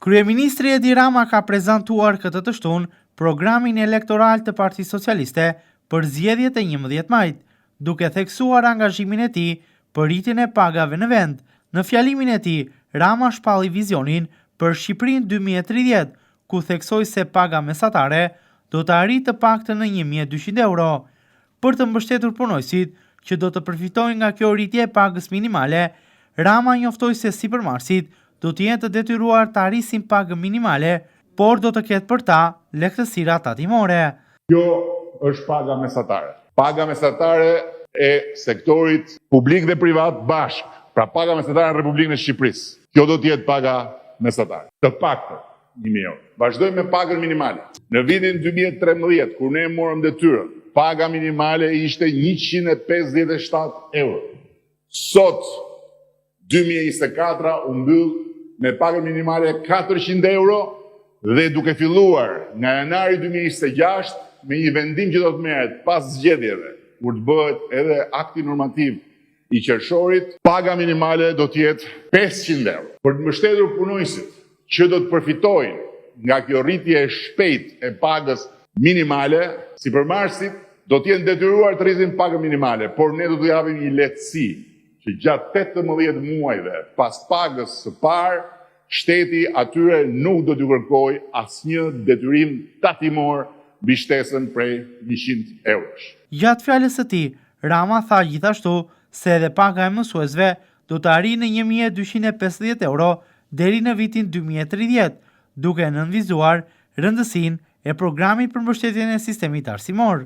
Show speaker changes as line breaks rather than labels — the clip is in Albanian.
Kryeministri Edi Rama ka prezantuar këtë të shtunë programin elektoral të Partisë Socialiste për zgjedhjet e 11 majit, duke theksuar angazhimin e tij për rritjen e pagave në vend. Në fjalimin e tij, Rama shpalli vizionin për Shqipërinë 2030, ku theksoi se paga mesatare do të arrijë të paktën në 1200 euro. Për të mbështetur punojësit që do të përfitojnë nga kjo rritje e pagës minimale, Rama njoftoi se sipërmarrësit do të jenë të detyruar të arrisin pagën minimale, por do të ketë për ta lehtësira tatimore.
Kjo është paga mesatare. Paga mesatare e sektorit publik dhe privat bashk. Pra paga mesatare në Republikën e Shqipërisë. Kjo do të jetë paga mesatare. Të paktën 1000 euro. Vazhdojmë me pagën minimale. Në vitin 2013, kur ne morëm detyrën, paga minimale ishte 157 euro. Sot 2024 u mbyll me pagën minimale 400 euro dhe duke filluar nga janari 2026 me një vendim që do të merret pas zgjedhjeve, kur të bëhet edhe akti normativ i qershorit, paga minimale do të jetë 500 euro. Për të mbështetur punojësit që do të përfitojnë nga kjo rritje e shpejtë e pagës minimale, sipërmarrësit do të jenë detyruar të rrisin pagën minimale, por ne do t'u japim një lehtësi që gjatë 18 muajve pas pagës së parë, shteti atyre nuk do t'ju kërkojë asnjë detyrim tatimor mbi shtesën prej 100 eurosh.
Gjatë fjalës së tij, Rama tha gjithashtu se edhe paga e mësuesve do të arrijë në 1250 euro deri në vitin 2030, duke nënvizuar rëndësinë e programit për mbështetjen e sistemit arsimor.